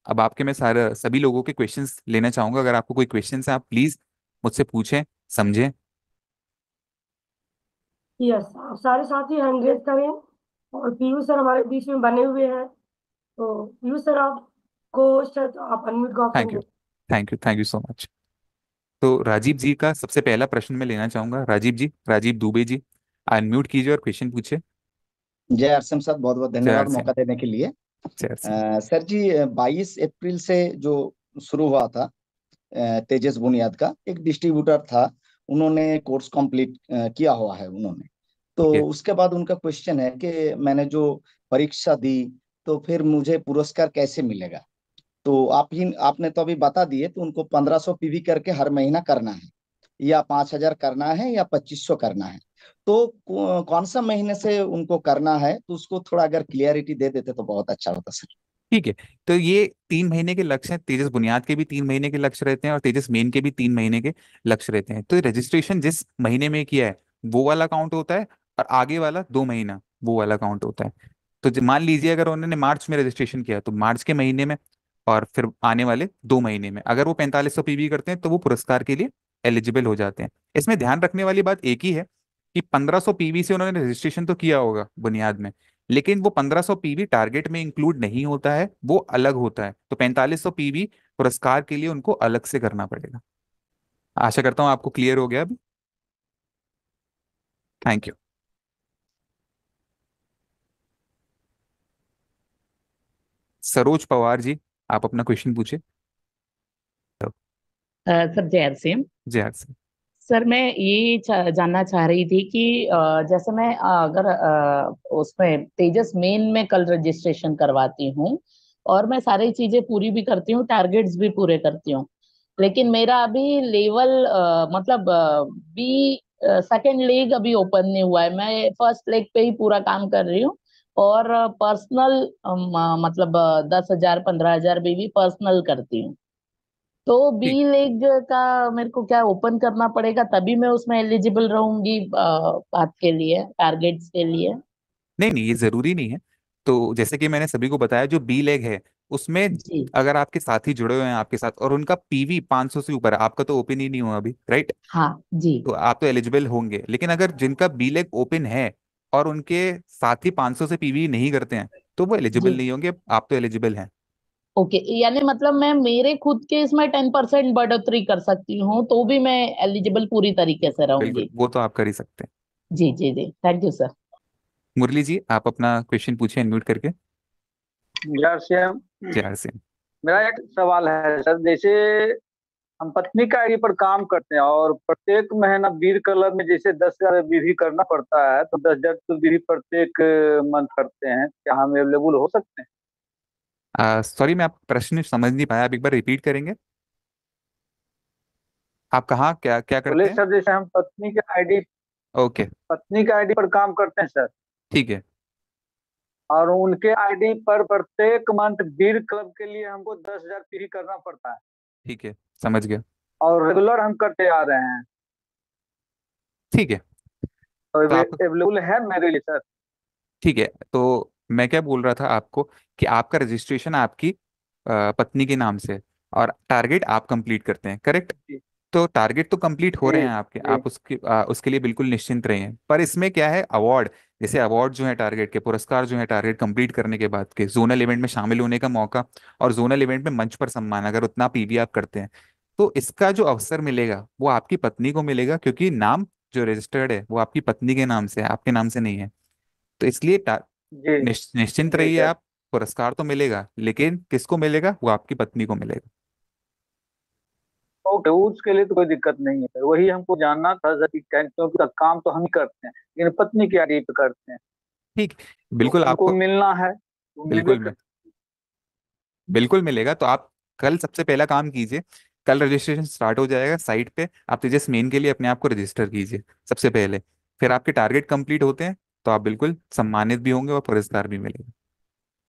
अब आपके मैं सारे सभी लोगों के क्वेश्चंस लेना चाहूंगा। अगर आपको कोई क्वेश्चंस है आप प्लीज मुझसे पूछें, समझें। यस, आप सारे साथी हैंड रेज करें। और पीयूष सर हमारे बीच में बने हुए हैं, तो पीयूष सर आपको शायद आप अनम्यूट का option thank you, they. Thank you so much. तो राजीव जी का सबसे पहला प्रश्न मैं लेना चाहूंगा। राजीव जी, राजीव दुबे जी, अनम्यूट कीजिए और क्वेश्चन पूछिए। जय हरसिम सर, बहुत बहुत जय धन्यवाद हरसिंह। मौका देने के लिए। जय हरसिंह। सर जी, 22 अप्रैल से जो शुरू हुआ था, तेजस बुनियाद का एक डिस्ट्रीब्यूटर था, उन्होंने कोर्स कंप्लीट किया हुआ है उन्होंने। तो ठीक है। उसके बाद उनका क्वेश्चन है कि मैंने जो परीक्षा दी, तो फिर मुझे पुरस्कार कैसे मिलेगा। तो आपने तो अभी बता दिए, तो उनको 1500 पीवी करके हर महीना करना है, या 5000 करना है, या 2500 करना है। तो कौन सा महीने से उनको करना है, तो उसको थोड़ा अगर क्लियरिटी दे देते तो बहुत अच्छा होता सर। ठीक है। तो ये 3 महीने के लक्ष्य हैं। तेजस बुनियाद के भी 3 महीने के लक्ष्य रहते हैं और तेजस मेन के भी 3 महीने के लक्ष्य रहते हैं। तो रजिस्ट्रेशन जिस महीने में किया है वो वाला काउंट होता है, और आगे वाला 2 महीना वो वाला काउंट होता है। तो मान लीजिए अगर उन्होंने मार्च में रजिस्ट्रेशन किया तो मार्च के महीने में, और फिर आने वाले 2 महीने में अगर वो 4500 पीवी करते हैं तो वो पुरस्कार के लिए एलिजिबल हो जाते हैं। इसमें ध्यान रखने वाली बात एक ही है कि 1500 पीवी से उन्होंने रजिस्ट्रेशन तो किया होगा बुनियाद में, लेकिन वो 1500 पीवी टारगेट में इंक्लूड नहीं होता है, वो अलग होता है। तो 4500 पीवी पुरस्कार के लिए उनको अलग से करना पड़ेगा। आशा करता हूं आपको क्लियर हो गया अभी। Thank you. सरोज पवार जी, आप अपना क्वेश्चन पूछे। सर जय सिंह। जय हर सिंह। सर मैं ये जानना चाह रही थी कि जैसे मैं अगर उसमें तेजस मेन में कल रजिस्ट्रेशन करवाती हूँ और मैं सारी चीजें पूरी भी करती हूँ, टारगेट्स भी पूरे करती हूँ, लेकिन मेरा अभी लेवल मतलब बी सेकंड लेग अभी ओपन नहीं हुआ है। मैं फर्स्ट लेग पे ही पूरा काम कर रही हूँ और पर्सनल मतलब 10,000 15,000 भी पर्सनल करती हूँ। तो बी ठीक। लेग का मेरे को क्या ओपन करना पड़ेगा तभी मैं उसमें एलिजिबल रहूंगी बात के लिए, टारगेट्स के लिए? नहीं नहीं, ये जरूरी नहीं है। तो जैसे कि मैंने सभी को बताया, जो बी लेग है उसमें जी। अगर आपके साथी जुड़े हुए हैं आपके साथ और उनका पीवी 500 से ऊपर है, आपका तो ओपन ही नहीं हुआ अभी, राइट? हाँ जी। तो आप तो एलिजिबल होंगे। लेकिन अगर जिनका बी लेग ओपन है और उनके साथी 500 से पीवी नहीं करते हैं तो वो एलिजिबल जी। नहीं होंगे। आप तो एलिजिबल हैं। ओके, यानी मतलब मैं मेरे खुद के इसमें 10% बढ़ोतरी कर सकती हूँ तो भी मैं एलिजिबल पूरी तरीके से बिल्कुल, रहूंगी? वो तो आप कर ही सकते हैं। जी जी जी, थैंक यू सर। मुरली जी, आप अपना क्वेश्चन पूछिए अनम्यूट करके। यार श्याम, जय सिंह। मेरा एक सवाल है सर। जैसे हम पत्नी का आईडी पर काम करते हैं और प्रत्येक महीना बीर क्लब में जैसे 10,000 विधि करना पड़ता है, तो 10,000 तो विधि प्रत्येक मंथ करते हैं, क्या हम अवेलेबल हो सकते हैं? सॉरी, मैं आप प्रश्न समझ नहीं पाया, आप एक बार रिपीट करेंगे? आप कहाँ क्या क्या बोले करते हैं? सर, जैसे हम ओके। पत्नी के आईडी पर काम करते हैं सर, ठीक है। और उनके आईडी पर प्रत्येक मंथ बीर क्लब के लिए हमको 10,000 विधि करना पड़ता है, ठीक है, समझ गया। और रेगुलर हम करते आ रहे हैं। ठीक है। तो तो आप, अवेलेबल है मेरे लिए सर? ठीक है, तो मैं क्या बोल रहा था आपको कि आपका रजिस्ट्रेशन आपकी पत्नी के नाम से है और टारगेट आप कंप्लीट करते हैं, करेक्ट? जी तो टारगेट तो कंप्लीट हो रहे जी हैं आपके, जी। आप उसके लिए बिल्कुल निश्चिंत रहिए। पर इसमें क्या है, अवार्ड, जैसे अवार्ड जो है टारगेट के, पुरस्कार जो है टारगेट कंप्लीट करने के बाद के, जोनल इवेंट में शामिल होने का मौका और जोनल इवेंट में मंच पर सम्मान, अगर उतना पीवी आप करते हैं तो इसका जो अवसर मिलेगा वो आपकी पत्नी को मिलेगा, क्योंकि नाम जो रजिस्टर्ड है वो आपकी पत्नी के नाम से है, आपके नाम से नहीं है। तो इसलिए जी निश्चिंत जी रहिए सर। आप। पुरस्कार तो मिलेगा, लेकिन किसको मिलेगा? वो आपकी पत्नी को मिलेगा। ओके, उसके लिए तो कोई दिक्कत नहीं है सर। वही हमको जानना था सर कि क्योंकि काम तो हम ही करते हैं, लेकिन पत्नी की आईडी पे करते हैं, ठीक। तो बिल्कुल उनको आपको, मिलना है तो मिलबे बिल्कुल कर। बिल्कुल मिलेगा। तो आप कल सबसे पहला काम कीजिए, कल रजिस्ट्रेशन स्टार्ट हो जाएगा साइट पे, आप तेजस मेन के लिए अपने आप को रजिस्टर कीजिए सबसे पहले। फिर आपके टारगेट कंप्लीट होते हैं तो आप बिल्कुल सम्मानित भी होंगे और पुरस्कार भी मिलेगा।